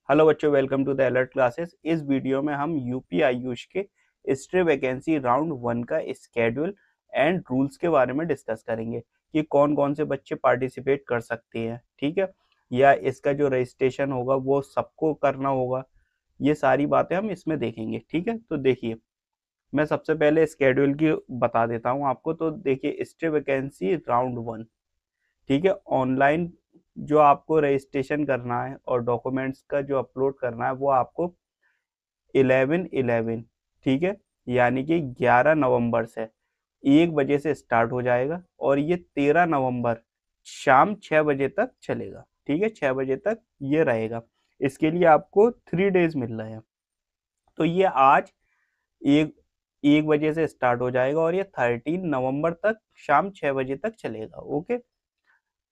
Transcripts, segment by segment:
Hello बच्चों, welcome to the alert classes. इस video में हम यूपी आयुष के हिस्ट्री वैकेंसी राउंड 1 का स्केड्यूल एंड रूल्स के बारे में डिस्कस करेंगे कि कौन कौन से बच्चे पार्टिसिपेट कर सकते हैं, ठीक है, या इसका जो रजिस्ट्रेशन होगा वो सबको करना होगा। ये सारी बातें हम इसमें देखेंगे, ठीक है। तो देखिए, मैं सबसे पहले स्केड्यूल की बता देता हूँ आपको। तो देखिए, हिस्ट्री वैकेंसी राउंड 1, ठीक है, ऑनलाइन जो आपको रजिस्ट्रेशन करना है और डॉक्यूमेंट्स का जो अपलोड करना है वो आपको 11/11, ठीक है, यानी कि 11 नवंबर से 1 बजे से स्टार्ट हो जाएगा और ये 13 नवंबर शाम 6 बजे तक चलेगा, ठीक है, 6 बजे तक ये रहेगा। इसके लिए आपको 3 डेज मिल रहे हैं। तो ये आज एक 1 बजे से स्टार्ट हो जाएगा और ये 13 नवंबर तक शाम 6 बजे तक चलेगा। ओके।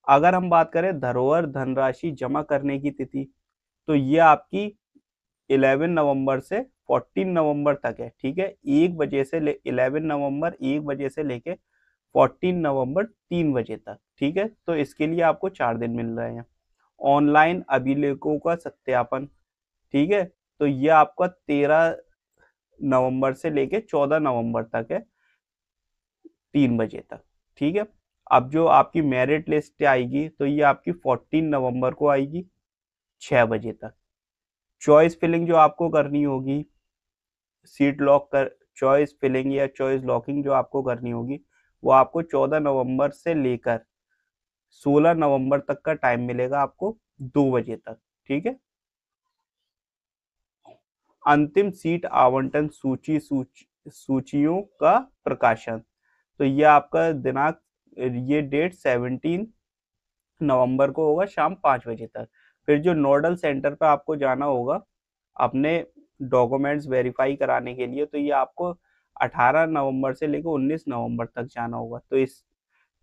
अगर हम बात करें धरोहर धनराशि जमा करने की तिथि, तो ये आपकी 11 नवंबर से 14 नवंबर तक है, ठीक है। 1 बजे से 11 नवंबर 1 बजे से लेके 14 नवंबर 3 बजे तक, ठीक है। तो इसके लिए आपको 4 दिन मिल रहे हैं। ऑनलाइन अभिलेखों का सत्यापन, ठीक है, तो ये आपका 13 नवंबर से लेके 14 नवंबर तक है, 3 बजे तक, ठीक है। अब जो आपकी मेरिट लिस्ट आएगी तो ये आपकी 14 नवंबर को आएगी 6 बजे तक। चॉइस फिलिंग जो आपको करनी होगी, सीट लॉक कर चॉइस फिलिंग या चॉइस लॉकिंग जो आपको करनी होगी, वो आपको 14 नवंबर से लेकर 16 नवंबर तक का टाइम मिलेगा आपको, 2 बजे तक, ठीक है। अंतिम सीट आवंटन सूचियों का प्रकाशन, तो ये आपका दिनांक, ये डेट 17 नवंबर को होगा शाम 5 बजे तक। फिर जो नोडल सेंटर पर आपको जाना होगा अपने डॉक्यूमेंट्स वेरीफाई कराने के लिए, तो ये आपको 18 नवंबर से लेकर 19 नवंबर तक जाना होगा। तो इस,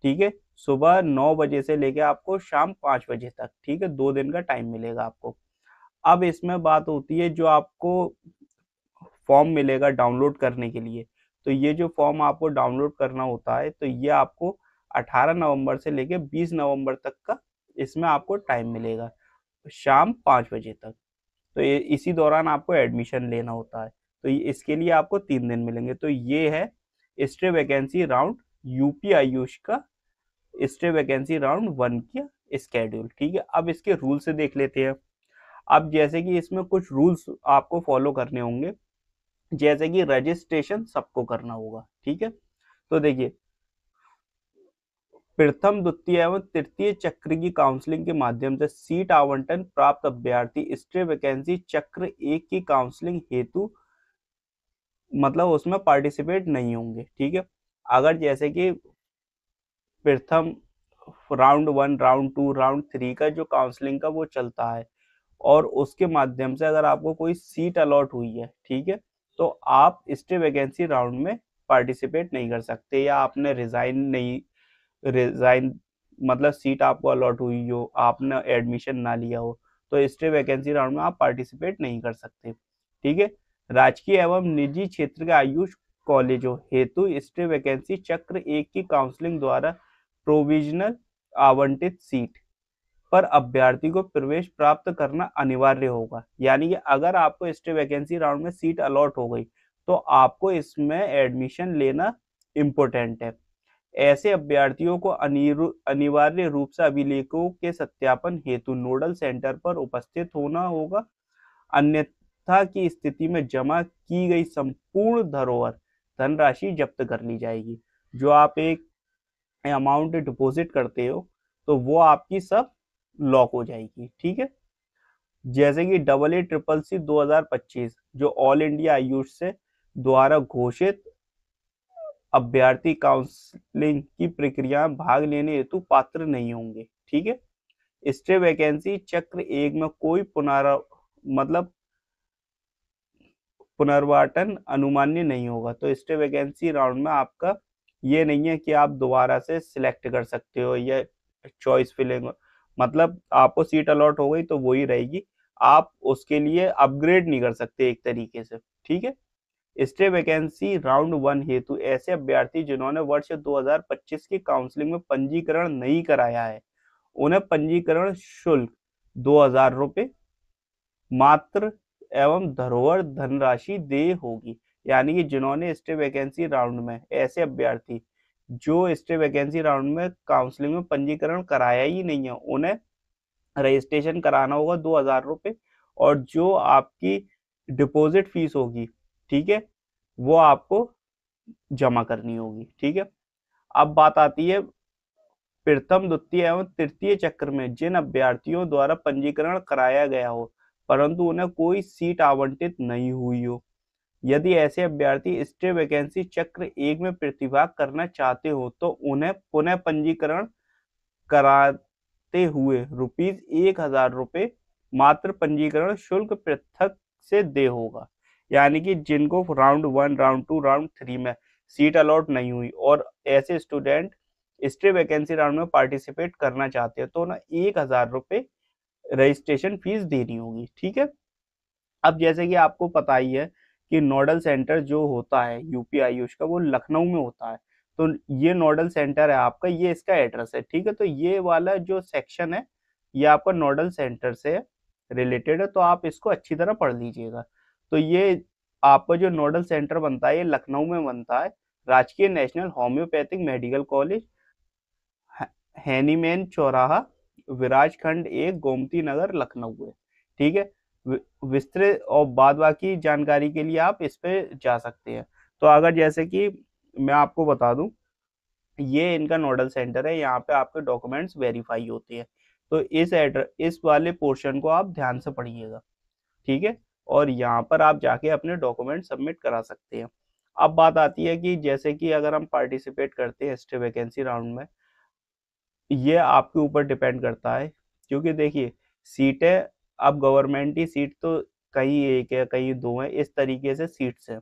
ठीक है, सुबह 9 बजे से लेकर आपको शाम 5 बजे तक, ठीक है, 2 दिन का टाइम मिलेगा आपको। अब इसमें बात होती है जो आपको फॉर्म मिलेगा डाउनलोड करने के लिए। तो ये जो फॉर्म आपको डाउनलोड करना होता है, तो ये आपको 18 नवंबर से लेकर 20 नवंबर तक का इसमें आपको टाइम मिलेगा, शाम 5 बजे तक। तो ये इसी दौरान आपको एडमिशन लेना होता है। तो इसके लिए आपको 3 दिन मिलेंगे। तो ये है history vacancy round UP Ayush का हिस्ट्री वैकेंसी राउंड 1 की स्केड्यूल, ठीक है। अब इसके रूल से देख लेते हैं। अब जैसे कि इसमें कुछ रूल्स आपको फॉलो करने होंगे, जैसे कि रजिस्ट्रेशन सबको करना होगा, ठीक है। तो देखिए, प्रथम द्वितीय एवं तृतीय चक्र की काउंसलिंग के माध्यम से सीट आवंटन प्राप्त अभ्यर्थी हिस्ट्री वैकेंसी चक्र 1 की काउंसलिंग हेतु मतलब उसमें पार्टिसिपेट नहीं होंगे, ठीक है। अगर जैसे कि प्रथम राउंड 1, राउंड 2, राउंड 3 का जो काउंसलिंग का वो चलता है और उसके माध्यम से अगर आपको कोई सीट अलॉट हुई है, ठीक है, तो आप हिस्ट्री वैकेंसी राउंड में पार्टिसिपेट नहीं कर सकते, या आपने रिजाइन मतलब सीट आपको अलॉट हुई हो, आपने एडमिशन ना लिया हो, तो हिस्ट्री वैकेंसी राउंड में आप पार्टिसिपेट नहीं कर सकते, ठीक है। राजकीय एवं निजी क्षेत्र के आयुष कॉलेजों हेतु हिस्ट्री वैकेंसी चक्र 1 की काउंसलिंग द्वारा प्रोविजनल आवंटित सीट पर अभ्यर्थी को प्रवेश प्राप्त करना अनिवार्य होगा। यानी कि अगर आपको हिस्ट्री वैकेंसी राउंड में सीट अलॉट हो गई तो आपको इसमें एडमिशन लेना इम्पोर्टेंट है। ऐसे अभ्यर्थियों को अनिवार्य रूप से अभिलेखों के सत्यापन हेतु नोडल सेंटर पर उपस्थित होना होगा, अन्यथा की स्थिति में जमा की गई संपूर्ण धरोहर धनराशि जब्त कर ली जाएगी। जो आप एक अमाउंट डिपॉजिट करते हो तो वो आपकी सब लॉक हो जाएगी, ठीक है। जैसे कि AA CCC 2025 जो ऑल इंडिया आयुष से द्वारा घोषित अभ्यर्थी काउंसलिंग की प्रक्रिया में भाग लेने हेतु पात्र नहीं होंगे, ठीक है। हिस्ट्री वैकेंसी चक्र 1 में कोई मतलब पुनर्वाटन अनुमान्य नहीं होगा। तो हिस्ट्री वैकेंसी राउंड में आपका ये नहीं है कि आप दोबारा से सिलेक्ट कर सकते हो या चॉइस फिलिंग, मतलब आपको सीट अलॉट हो गई तो वही रहेगी, आप उसके लिए अपग्रेड नहीं कर सकते एक तरीके से, ठीक है। हिस्ट्री वैकेंसी राउंड 1 हेतु ऐसे अभ्यर्थी जिन्होंने वर्ष 2025 की काउंसलिंग में पंजीकरण नहीं कराया है, उन्हें पंजीकरण शुल्क 2000 रुपये मात्र एवं धरोहर धनराशि देय होगी। यानी कि जिन्होंने स्टे वैकेंसी राउंड में, ऐसे अभ्यर्थी जो स्टे वैकेंसी राउंड में काउंसलिंग में पंजीकरण कराया ही नहीं है, उन्हें रजिस्ट्रेशन कराना होगा 2,000 रुपये, और जो आपकी डिपॉजिट फीस होगी, ठीक है, वो आपको जमा करनी होगी। ठीक है, अब बात आती है प्रथम, द्वितीय एवं तृतीय चक्र में जिन अभ्यर्थियों द्वारा पंजीकरण कराया गया हो परंतु उन्हें कोई सीट आवंटित नहीं हुई हो। यदि ऐसे अभ्यर्थी स्टे वैकेंसी चक्र 1 में प्रतिभाग करना चाहते हो तो उन्हें पुनः पंजीकरण कराते हुए ₹1,000 मात्र पंजीकरण शुल्क पृथक से दे होगा। यानी कि जिनको राउंड 1, राउंड 2, राउंड 3 में सीट अलॉट नहीं हुई और ऐसे स्टूडेंट स्टे वैकेंसी राउंड में पार्टिसिपेट करना चाहते हैं तो उन्हें ₹1,000 रजिस्ट्रेशन फीस देनी होगी। ठीक है, अब जैसे कि आपको पता ही है कि नोडल सेंटर जो होता है यूपी आयुष का, वो लखनऊ में होता है। तो ये नोडल सेंटर है आपका, ये इसका एड्रेस है। ठीक है, तो ये वाला जो सेक्शन है ये आपका नोडल सेंटर से रिलेटेड है, तो आप इसको अच्छी तरह पढ़ लीजिएगा। तो ये आपका जो नोडल सेंटर बनता है ये लखनऊ में बनता है, राजकीय national homeopathic medical college, Hahnemann चौराहा, विराजखंड 1, गोमती नगर, लखनऊ है। ठीक है, विस्तृत और बाद बाकी जानकारी के लिए आप इस पे जा सकते हैं। तो अगर जैसे कि मैं आपको बता दूं, ये इनका नोडल सेंटर है, यहाँ पे आपके डॉक्यूमेंट्स वेरीफाई होते हैं। तो इस वाले पोर्शन को आप ध्यान से पढ़िएगा। ठीक है, और यहाँ पर आप जाके अपने डॉक्यूमेंट सबमिट करा सकते हैं। अब बात आती है कि जैसे कि अगर हम पार्टिसिपेट करते हैं स्टे वैकेंसी राउंड में, ये आपके ऊपर डिपेंड करता है, क्योंकि देखिए सीटें, अब गवर्नमेंट की सीट तो कहीं एक है कहीं दो है, इस तरीके से सीट्स हैं।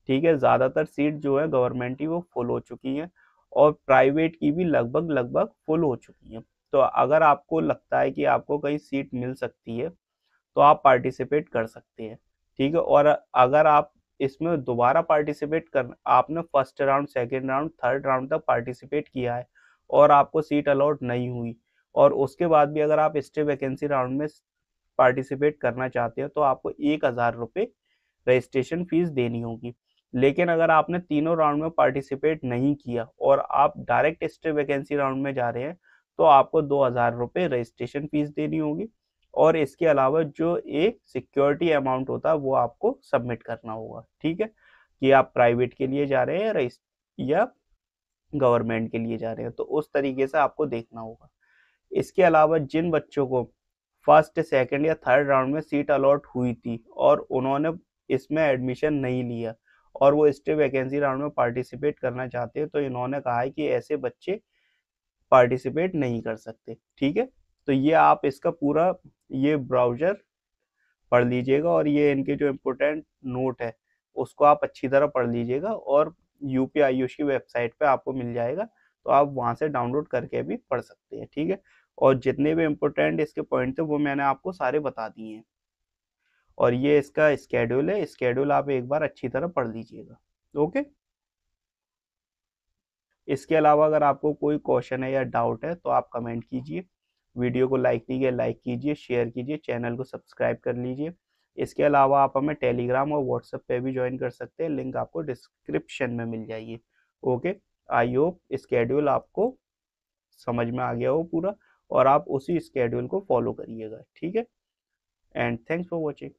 ठीक है, ज्यादातर सीट जो है गवर्नमेंट की वो फुल हो चुकी हैं और प्राइवेट की भी लगभग लगभग फुल हो चुकी हैं। तो अगर आपको लगता है कि आपको कहीं सीट मिल सकती है तो आप पार्टिसिपेट कर सकते हैं। ठीक है, और अगर आप इसमें दोबारा पार्टिसिपेट कर, आपने first round, second round, third round तक पार्टिसिपेट किया है और आपको सीट अलॉट नहीं हुई, और उसके बाद भी अगर आप स्टे वैकेंसी राउंड में पार्टिसिपेट करना चाहते हैं तो आपको ₹1,000 रजिस्ट्रेशन फीस देनी होगी। लेकिन अगर आपने तीनों राउंड में पार्टिसिपेट नहीं किया और आप डायरेक्ट स्टे वैकेंसी राउंड में जा रहे हैं तो आपको ₹2,000 रजिस्ट्रेशन फीस देनी होगी, और इसके अलावा जो एक सिक्योरिटी अमाउंट होता है वो आपको सबमिट करना होगा। ठीक है, कि आप प्राइवेट के लिए जा रहे हैं या गवर्नमेंट के लिए जा रहे हैं, तो उस तरीके से आपको देखना होगा। इसके अलावा जिन बच्चों को फर्स्ट, सेकंड या थर्ड राउंड में सीट अलॉट हुई थी और उन्होंने इसमें एडमिशन नहीं लिया और वो स्टे वैकेंसी राउंड में पार्टिसिपेट करना चाहते हैं, तो इन्होंने कहा है कि ऐसे बच्चे पार्टिसिपेट नहीं कर सकते। ठीक है, तो ये आप इसका पूरा ये ब्राउजर पढ़ लीजिएगा और ये इनके जो इम्पोर्टेंट नोट है उसको आप अच्छी तरह पढ़ लीजिएगा, और यूपी आयुष की वेबसाइट पे आपको मिल जाएगा, तो आप वहां से डाउनलोड करके भी पढ़ सकते हैं। ठीक है, और जितने भी इम्पोर्टेंट इसके पॉइंट थे वो मैंने आपको सारे बता दिए हैं, और ये इसका स्केड्यूल है, स्केड्यूल आप एक बार अच्छी तरह पढ़ लीजिएगा। ओके, इसके अलावा अगर आपको कोई क्वेश्चन है या डाउट है तो आप कमेंट कीजिए, वीडियो को लाइक कीजिए, शेयर कीजिए, चैनल को सब्सक्राइब कर लीजिए। इसके अलावा आप हमें टेलीग्राम और व्हाट्सएप पे भी ज्वाइन कर सकते हैं, लिंक आपको डिस्क्रिप्शन में मिल जाएगी। ओके, आई होप स्केड्यूल आपको समझ में आ गया हो पूरा, और आप उसी स्केड्यूल को फॉलो करिएगा। ठीक है, एंड थैंक्स फॉर वॉचिंग।